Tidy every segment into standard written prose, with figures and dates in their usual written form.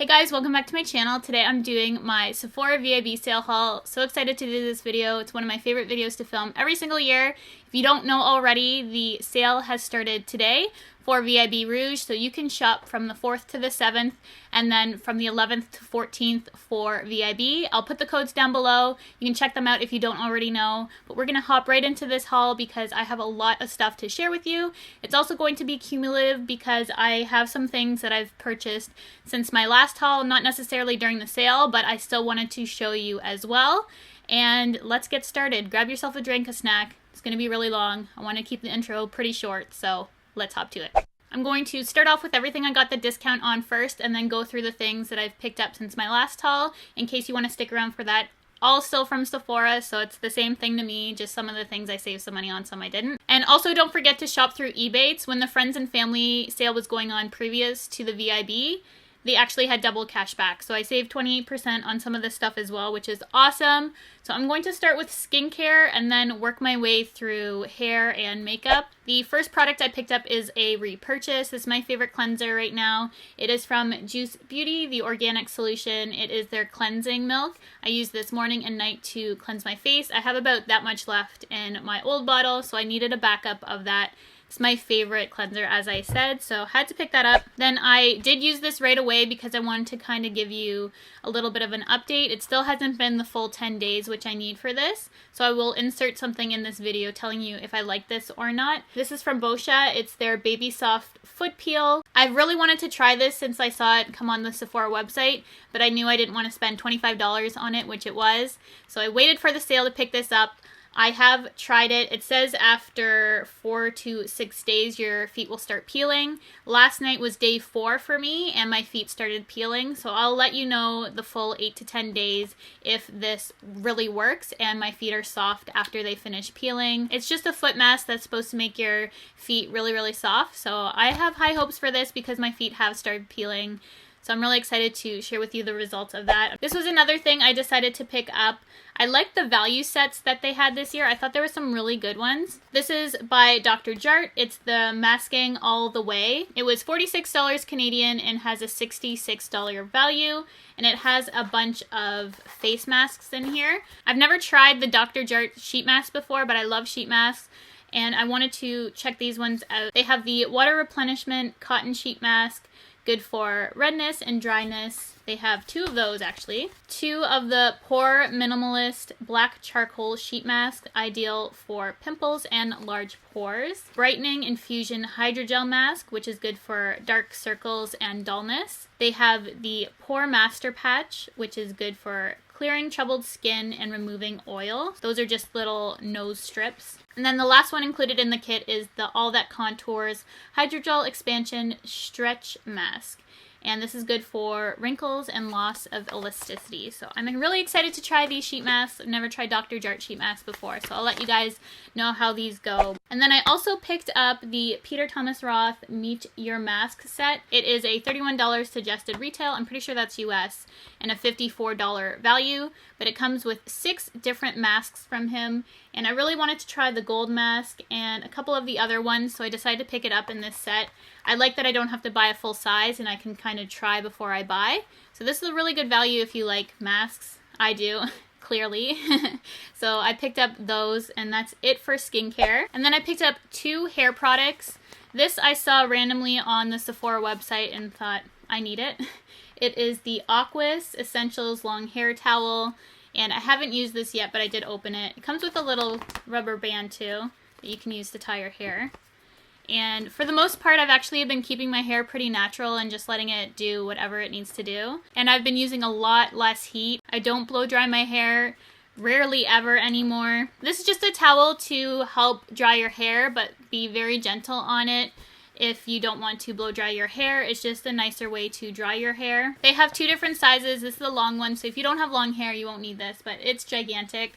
Hey guys, welcome back to my channel. Today I'm doing my Sephora VIB sale haul. So excited to do this video. It's one of my favorite videos to film every single year. If you don't know already, the sale has started today for VIB Rouge, so you can shop from the 4th to the 7th and then from the 11th to 14th for VIB. I'll put the codes down below. You can check them out if you don't already know, but we're going to hop right into this haul because I have a lot of stuff to share with you. It's also going to be cumulative because I have some things that I've purchased since my last haul, not necessarily during the sale, but I still wanted to show you as well. And let's get started. Grab yourself a drink, a snack. It's going to be really long. I want to keep the intro pretty short, so let's hop to it. I'm going to start off with everything I got the discount on first and then go through the things that I've picked up since my last haul in case you want to stick around for that. All still from Sephora, so it's the same thing to me, just some of the things I saved some money on, some I didn't. And also don't forget to shop through Ebates. When the Friends and Family sale was going on previous to the VIB, they actually had double cash back. So I saved 28% on some of this stuff as well, which is awesome. So I'm going to start with skincare and then work my way through hair and makeup. The first product I picked up is a repurchase. This is my favorite cleanser right now. It is from Juice Beauty, the organic solution. It is their cleansing milk. I use this morning and night to cleanse my face. I have about that much left in my old bottle, so I needed a backup of that. It's my favorite cleanser, as I said, so had to pick that up. Then I did use this right away because I wanted to kind of give you a little bit of an update. It still hasn't been the full 10 days, which I need for this, so I will insert something in this video telling you if I like this or not. This is from Boscia. It's their Baby Soft Foot Peel. I've really wanted to try this since I saw it come on the Sephora website, but I knew I didn't want to spend $25 on it, which it was, so I waited for the sale to pick this up. I have tried it. It says after 4 to 6 days your feet will start peeling. Last night was day 4 for me and my feet started peeling, so I'll let you know the full 8 to 10 days if this really works and my feet are soft after they finish peeling. It's just a foot mask that's supposed to make your feet really soft, so I have high hopes for this because my feet have started peeling. So I'm really excited to share with you the results of that. This was another thing I decided to pick up. I liked the value sets that they had this year. I thought there were some really good ones. This is by Dr. Jart. It's the Masking All the Way. It was $46 Canadian and has a $66 value. And it has a bunch of face masks in here. I've never tried the Dr. Jart sheet mask before, but I love sheet masks. And I wanted to check these ones out. They have the Water Replenishment Cotton Sheet Mask. Good for redness and dryness. They have 2 of those actually. 2 of the Pore Minimalist Black Charcoal Sheet Mask, ideal for pimples and large pores. Brightening Infusion Hydrogel Mask, which is good for dark circles and dullness. They have the Pore Master Patch, which is good for clearing troubled skin and removing oil. Those are just little nose strips. And then the last one included in the kit is the All That Contours Hydrogel Expansion Stretch Mask. And this is good for wrinkles and loss of elasticity. So I'm really excited to try these sheet masks. I've never tried Dr. Jart sheet masks before, so I'll let you guys know how these go. And then I also picked up the Peter Thomas Roth Meet Your Mask set. It is a $31 suggested retail. I'm pretty sure that's US, and a $54 value. But it comes with 6 different masks from him. And I really wanted to try the gold mask and a couple of the other ones, so I decided to pick it up in this set. I like that I don't have to buy a full size and I can kind of try before I buy. So this is a really good value if you like masks. I do, clearly. So I picked up those and that's it for skincare. And then I picked up 2 hair products. This I saw randomly on the Sephora website and thought, I need it. It is the Aquas Essentials Long Hair Towel. And I haven't used this yet, but I did open it. It comes with a little rubber band too that you can use to tie your hair. And for the most part, I've actually been keeping my hair pretty natural and just letting it do whatever it needs to do. And I've been using a lot less heat. I don't blow dry my hair, rarely ever anymore. This is just a towel to help dry your hair, but be very gentle on it. If you don't want to blow dry your hair, it's just a nicer way to dry your hair. They have 2 different sizes. This is the long one, so if you don't have long hair, you won't need this, but it's gigantic.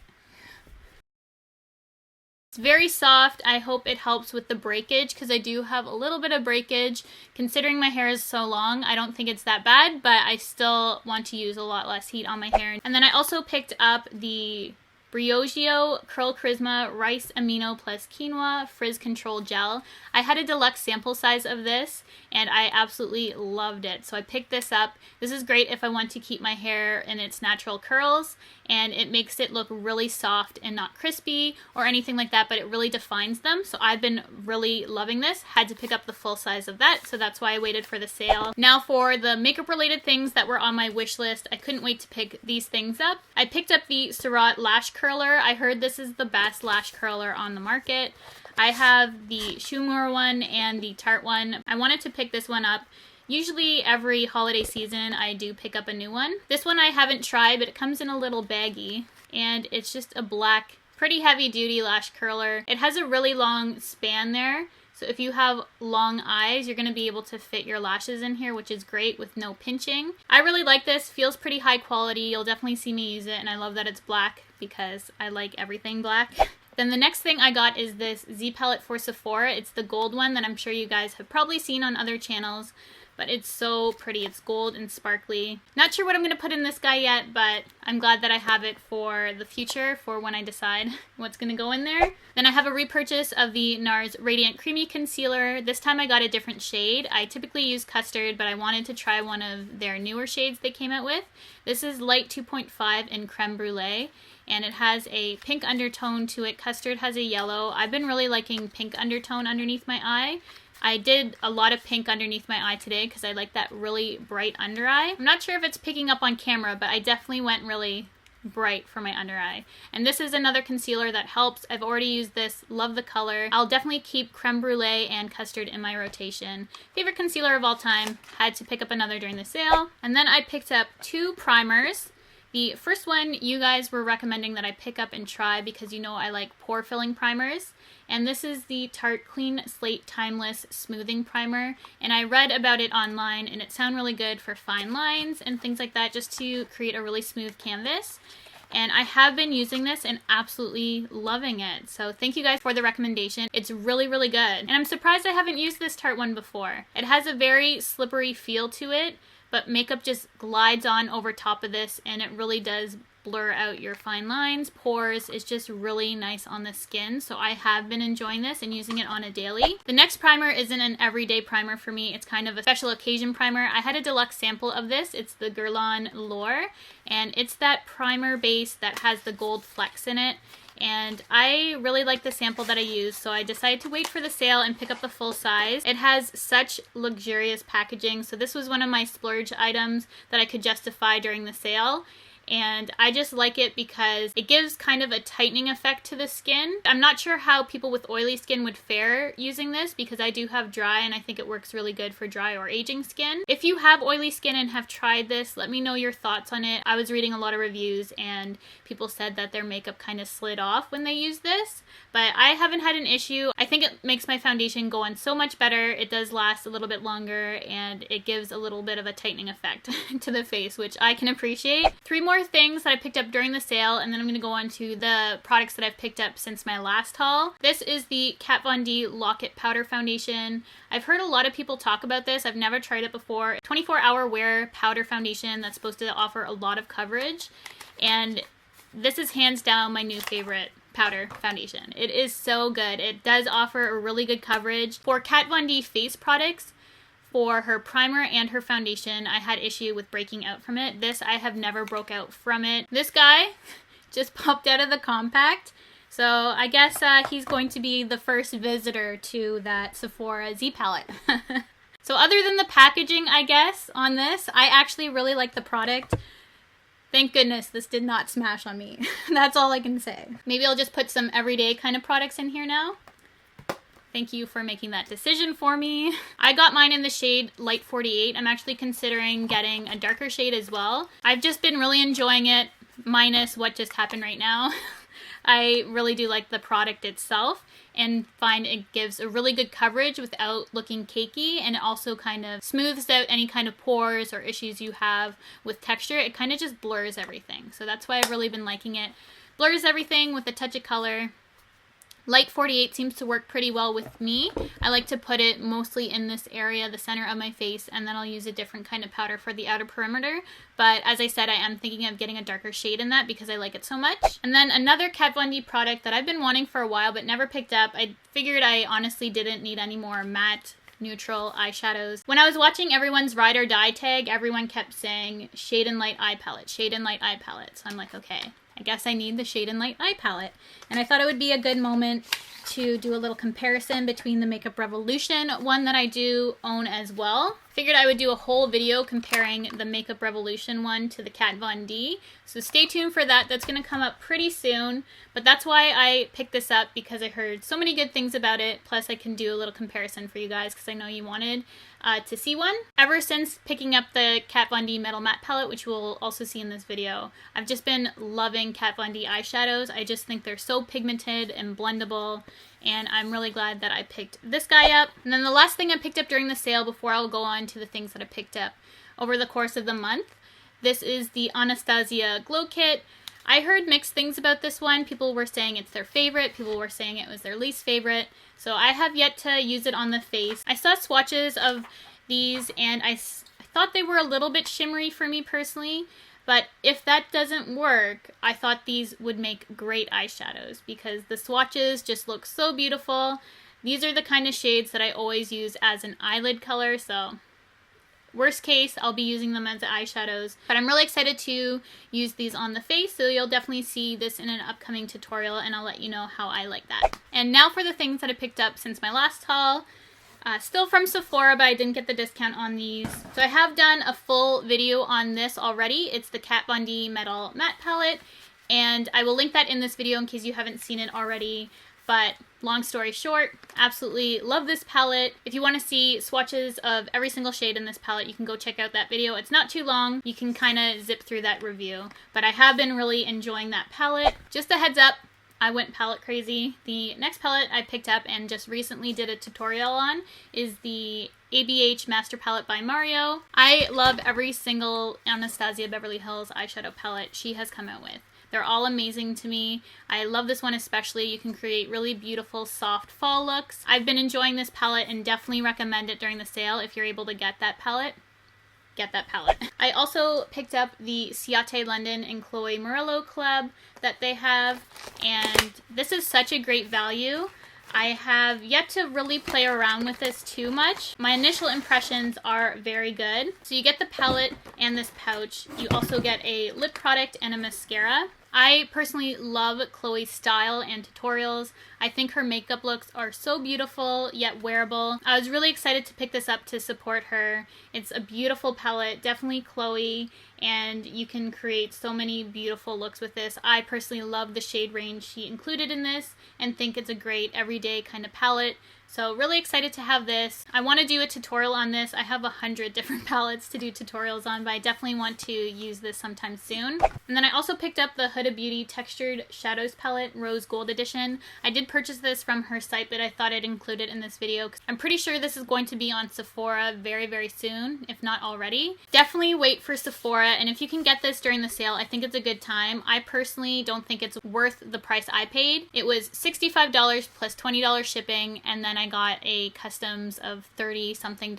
It's very soft. I hope it helps with the breakage because I do have a little bit of breakage. Considering my hair is so long, I don't think it's that bad, but I still want to use a lot less heat on my hair. And then I also picked up the Briogeo Curl Charisma Rice Amino plus Quinoa Frizz Control Gel. I had a deluxe sample size of this and I absolutely loved it. So I picked this up. This is great if I want to keep my hair in its natural curls, and it makes it look really soft and not crispy or anything like that, but it really defines them. So I've been really loving this. Had to pick up the full size of that, so that's why I waited for the sale. Now for the makeup related things that were on my wish list, I couldn't wait to pick these things up. I picked up the Surratt Lash Curler. I heard this is the best lash curler on the market. I have the Shimmering one and the Tarte one. I wanted to pick this one up. Usually every holiday season I do pick up a new one. This one I haven't tried, but it comes in a little baggie, and it's just a black, pretty heavy duty lash curler. It has a really long span there, so if you have long eyes, you're going to be able to fit your lashes in here, which is great with no pinching. I really like this. Feels pretty high quality. You'll definitely see me use it, and I love that it's black because I like everything black. Then the next thing I got is this Z palette for Sephora. It's the gold one that I'm sure you guys have probably seen on other channels, but it's so pretty. It's gold and sparkly. Not sure what I'm going to put in this guy yet, but I'm glad that I have it for the future, for when I decide what's going to go in there. Then I have a repurchase of the NARS Radiant Creamy Concealer. This time I got a different shade. I typically use Custard, but I wanted to try one of their newer shades they came out with. This is Light 2.5 in Creme Brulee, and it has a pink undertone to it. Custard has a yellow. I've been really liking pink undertone underneath my eye. I did a lot of pink underneath my eye today because I like that really bright under eye. I'm not sure if it's picking up on camera, but I definitely went really bright for my under eye. And this is another concealer that helps. I've already used this, love the color. I'll definitely keep Creme Brulee and Custard in my rotation. Favorite concealer of all time. Had to pick up another during the sale. And then I picked up two primers. The first one you guys were recommending that I pick up and try because you know I like pore filling primers. And this is the Tarte Clean Slate Timeless Smoothing Primer. And I read about it online and it sounded really good for fine lines and things like that, just to create a really smooth canvas. And I have been using this and absolutely loving it. So thank you guys for the recommendation. It's really, really good. And I'm surprised I haven't used this Tarte one before. It has a very slippery feel to it, but makeup just glides on over top of this and it really does blur out your fine lines, pores. It's just really nice on the skin. So I have been enjoying this and using it on a daily. The next primer isn't an everyday primer for me. It's kind of a special occasion primer. I had a deluxe sample of this. It's the Guerlain L'Or, and it's that primer base that has the gold flecks in it. And I really like the sample that I used, so I decided to wait for the sale and pick up the full size. It has such luxurious packaging, so this was one of my splurge items that I could justify during the sale. And I just like it because it gives kind of a tightening effect to the skin. I'm not sure how people with oily skin would fare using this because I do have dry and I think it works really good for dry or aging skin. If you have oily skin and have tried this, let me know your thoughts on it. I was reading a lot of reviews and people said that their makeup kind of slid off when they used this, but I haven't had an issue. I think it makes my foundation go on so much better. It does last a little bit longer and it gives a little bit of a tightening effect to the face, which I can appreciate. Three more things that I picked up during the sale, and then I'm going to go on to the products that I've picked up since my last haul. This is the Kat Von D Lock-It Powder Foundation. I've heard a lot of people talk about this. I've never tried it before. 24-hour wear powder foundation that's supposed to offer a lot of coverage, and this is hands down my new favorite powder foundation. It is so good. It does offer a really good coverage. For Kat Von D face products, for her primer and her foundation, I had issue with breaking out from it. This, I have never broke out from it. This guy just popped out of the compact. So I guess he's going to be the first visitor to that Sephora Z palette. So other than the packaging, I guess, on this, I actually really like the product. Thank goodness this did not smash on me. That's all I can say. Maybe I'll just put some everyday kind of products in here now. Thank you for making that decision for me. I got mine in the shade Light 48. I'm actually considering getting a darker shade as well. I've just been really enjoying it, minus what just happened right now. I really do like the product itself and find it gives a really good coverage without looking cakey, and it also kind of smooths out any kind of pores or issues you have with texture. It kind of just blurs everything. So that's why I've really been liking it. Blurs everything with a touch of color. Light 48 seems to work pretty well with me. I like to put it mostly in this area, the center of my face, and then I'll use a different kind of powder for the outer perimeter. But as I said, I am thinking of getting a darker shade in that because I like it so much. And then another Kat Von D product that I've been wanting for a while but never picked up. I figured I honestly didn't need any more matte neutral eyeshadows. When I was watching everyone's ride or die tag, everyone kept saying shade and light eye palette, shade and light eye palette. So I'm like, okay, I guess I need the shade and light eye palette. And I thought it would be a good moment to do a little comparison between the Makeup Revolution one that I do own as well. Figured I would do a whole video comparing the Makeup Revolution one to the Kat Von D. So stay tuned for that. That's going to come up pretty soon. But that's why I picked this up, because I heard so many good things about it. Plus I can do a little comparison for you guys because I know you wanted to see one. Ever since picking up the Kat Von D Metal Matte Palette, which we'll also see in this video, I've just been loving Kat Von D eyeshadows. I just think they're so pigmented and blendable, and I'm really glad that I picked this guy up. And then the last thing I picked up during the sale before I'll go on to the things that I picked up over the course of the month. This is the Anastasia Glow Kit. I heard mixed things about this one. People were saying it's their favorite. People were saying it was their least favorite. So I have yet to use it on the face. I saw swatches of these and I thought they were a little bit shimmery for me personally. But if that doesn't work, I thought these would make great eyeshadows because the swatches just look so beautiful. These are the kind of shades that I always use as an eyelid color, so worst case, I'll be using them as eyeshadows. But I'm really excited to use these on the face, so you'll definitely see this in an upcoming tutorial, and I'll let you know how I like that. And now for the things that I picked up since my last haul. Still from Sephora, but I didn't get the discount on these. So I have done a full video on this already. It's the Kat Von D Metal Matte Palette, and I will link that in this video in case you haven't seen it already. But long story short, absolutely love this palette. If you want to see swatches of every single shade in this palette, you can go check out that video. It's not too long. You can kind of zip through that review. But I have been really enjoying that palette. Just a heads up, I went palette crazy. The next palette I picked up and just recently did a tutorial on is the ABH Master Palette by Mario. I love every single Anastasia Beverly Hills eyeshadow palette she has come out with. They're all amazing to me. I love this one especially. You can create really beautiful soft fall looks. I've been enjoying this palette and definitely recommend it during the sale if you're able to get that palette. Get that palette. I also picked up the Ciate London and Chloe Murillo collab that they have, and this is such a great value. I have yet to really play around with this too much. My initial impressions are very good. So you get the palette and this pouch. You also get a lip product and a mascara. I personally love Chloe's style and tutorials. I think her makeup looks are so beautiful yet wearable. I was really excited to pick this up to support her. It's a beautiful palette, definitely Chloe, and you can create so many beautiful looks with this. I personally love the shade range she included in this and think it's a great everyday kind of palette. So really excited to have this. I want to do a tutorial on this. I have 100 different palettes to do tutorials on, but I definitely want to use this sometime soon. And then I also picked up the Huda Beauty Textured Shadows Palette Rose Gold Edition. I did purchase this from her site, but I thought I'd include it in this video. I'm pretty sure this is going to be on Sephora very, very soon, if not already. Definitely wait for Sephora, and if you can get this during the sale, I think it's a good time. I personally don't think it's worth the price I paid. It was $65 plus $20 shipping, and then I got a customs of $30 something.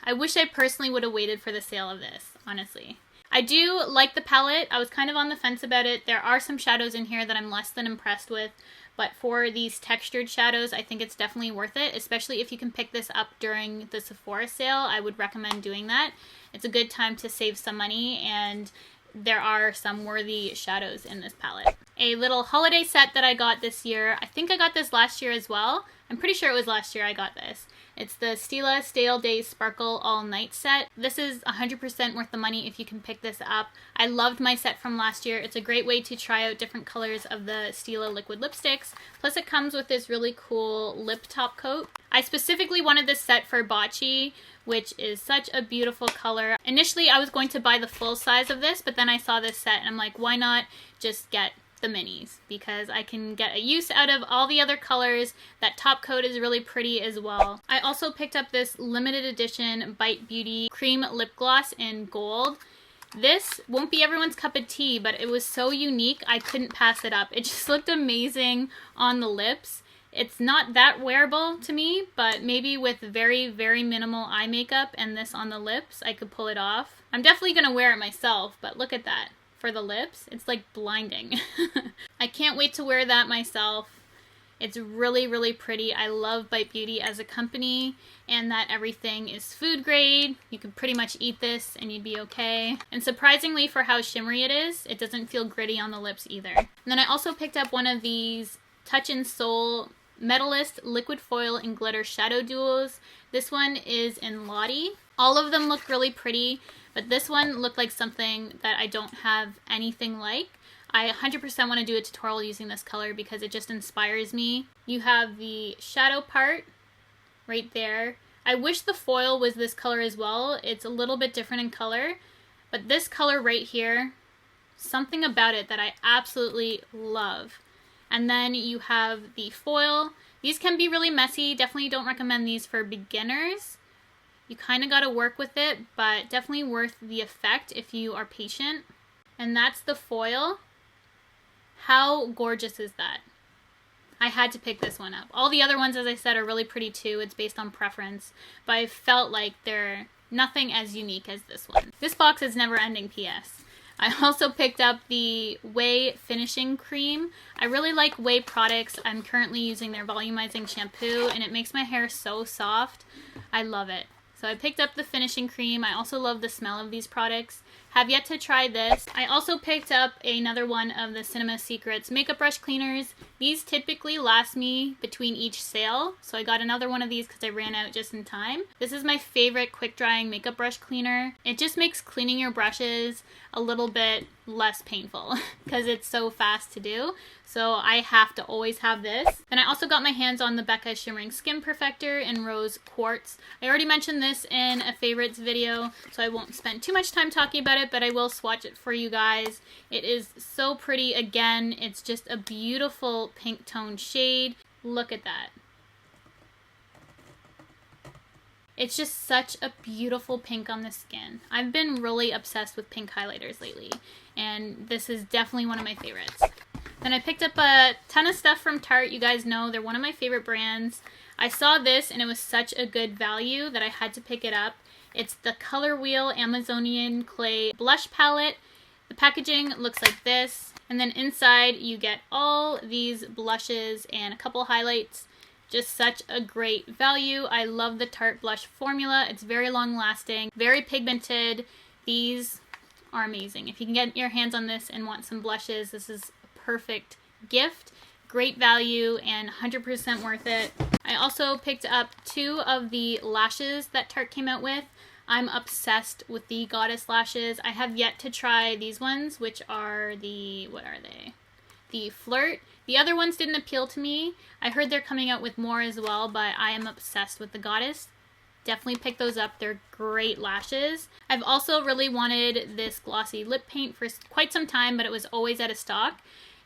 I wish I personally would have waited for the sale of this, honestly. I do like the palette. I was kind of on the fence about it. There are some shadows in here that I'm less than impressed with, but for these textured shadows, I think it's definitely worth it, especially if you can pick this up during the Sephora sale. I would recommend doing that. It's a good time to save some money, and there are some worthy shadows in this palette. A little holiday set that I got this year. I think I got this last year as well. I'm pretty sure it was last year I got this. It's the Stila Stale Days Sparkle All Night set. This is 100% worth the money if you can pick this up. I loved my set from last year. It's a great way to try out different colors of the Stila liquid lipsticks. Plus it comes with this really cool lip top coat. I specifically wanted this set for Bocce, which is such a beautiful color. Initially I was going to buy the full size of this, but then I saw this set and I'm like, why not just get the minis, because I can get a use out of all the other colors. That top coat is really pretty as well. I also picked up this limited edition Bite Beauty Cream Lip Gloss in gold. This won't be everyone's cup of tea, but it was so unique, I couldn't pass it up. It just looked amazing on the lips. It's not that wearable to me, but maybe with very, very minimal eye makeup and this on the lips, I could pull it off. I'm definitely going to wear it myself, but look at that. For the lips, it's like blinding. I can't wait to wear that myself. It's really, really pretty. I love Bite Beauty as a company and that everything is food grade. You could pretty much eat this and you'd be okay. And surprisingly for how shimmery it is, it doesn't feel gritty on the lips either. And then I also picked up one of these Touch in Soul Metalist Liquid Foil and Glitter Shadow Duos. This one is in Lottie. All of them look really pretty, but this one looked like something that I don't have anything like. I 100% want to do a tutorial using this color because it just inspires me. You have the shadow part right there. I wish the foil was this color as well. It's a little bit different in color, but this color right here, something about it that I absolutely love. And then you have the foil. These can be really messy. Definitely don't recommend these for beginners. You kind of got to work with it, but definitely worth the effect if you are patient. And that's the foil. How gorgeous is that? I had to pick this one up. All the other ones, as I said, are really pretty too. It's based on preference, but I felt like they're nothing as unique as this one. This box is never ending, PS. I also picked up the Way Finishing Cream. I really like Way products. I'm currently using their volumizing shampoo and it makes my hair so soft. I love it. So I picked up the finishing cream. I also love the smell of these products. Have yet to try this. I also picked up another one of the Cinema Secrets makeup brush cleaners. These typically last me between each sale, so I got another one of these because I ran out just in time. This is my favorite quick drying makeup brush cleaner. It just makes cleaning your brushes a little bit less painful because it's so fast to do. So I have to always have this. And I also got my hands on the BECCA Shimmering Skin Perfector in Rose Quartz. I already mentioned this in a favorites video, so I won't spend too much time talking about it, but I will swatch it for you guys. It is so pretty. Again, it's just a beautiful pink tone shade. Look at that. It's just such a beautiful pink on the skin. I've been really obsessed with pink highlighters lately, and this is definitely one of my favorites. Then I picked up a ton of stuff from Tarte. You guys know they're one of my favorite brands. I saw this and it was such a good value that I had to pick it up. It's the Color Wheel Amazonian Clay Blush Palette. The packaging looks like this. And then inside you get all these blushes and a couple highlights. Just such a great value. I love the Tarte blush formula. It's very long lasting, very pigmented. These are amazing. If you can get your hands on this and want some blushes, this is perfect gift, great value, and 100% worth it. I also picked up 2 of the lashes that Tarte came out with. I'm obsessed with the Goddess lashes. I have yet to try these ones, which are the, what are they? The Flirt. The other ones didn't appeal to me. I heard they're coming out with more as well, but I am obsessed with the Goddess. Definitely pick those up. They're great lashes. I've also really wanted this glossy lip paint for quite some time, but it was always out of stock.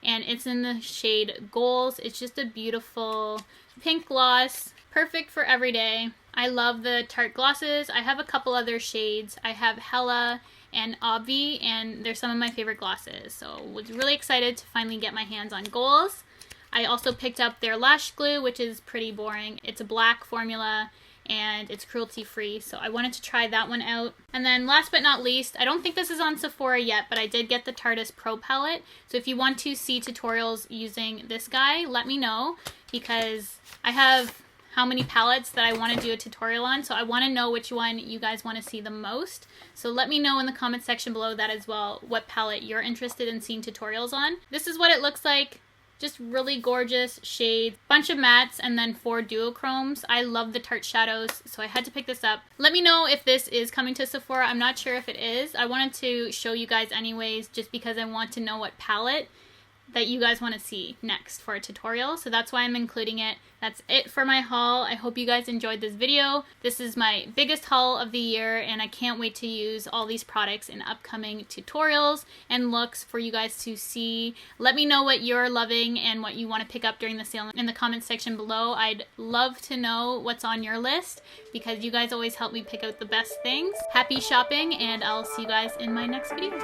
And it's in the shade Goals. It's just a beautiful pink gloss, perfect for every day. I love the Tarte glosses. I have a couple other shades. I have Hella and Obvi, and they're some of my favorite glosses. So was really excited to finally get my hands on Goals. I also picked up their lash glue, which is pretty boring. It's a black formula and it's cruelty free, so I wanted to try that one out. And then last but not least, I don't think this is on Sephora yet, but I did get the Tarteist Pro palette. So if you want to see tutorials using this guy, let me know, because I have how many palettes that I want to do a tutorial on, so I want to know which one you guys want to see the most. So let me know in the comment section below that as well, what palette you're interested in seeing tutorials on. This is what it looks like. Just really gorgeous shades, bunch of mattes, and then 4 duochromes. I love the Tarte shadows, so I had to pick this up. Let me know if this is coming to Sephora. I'm not sure if it is. I wanted to show you guys anyways, just because I want to know what palette that you guys want to see next for a tutorial, so that's why I'm including it. That's it for my haul. I hope you guys enjoyed this video. This is my biggest haul of the year, and I can't wait to use all these products in upcoming tutorials and looks for you guys to see. Let me know what you're loving and what you want to pick up during the sale in the comments section below. I'd love to know what's on your list because you guys always help me pick out the best things. Happy shopping, and I'll see you guys in my next video.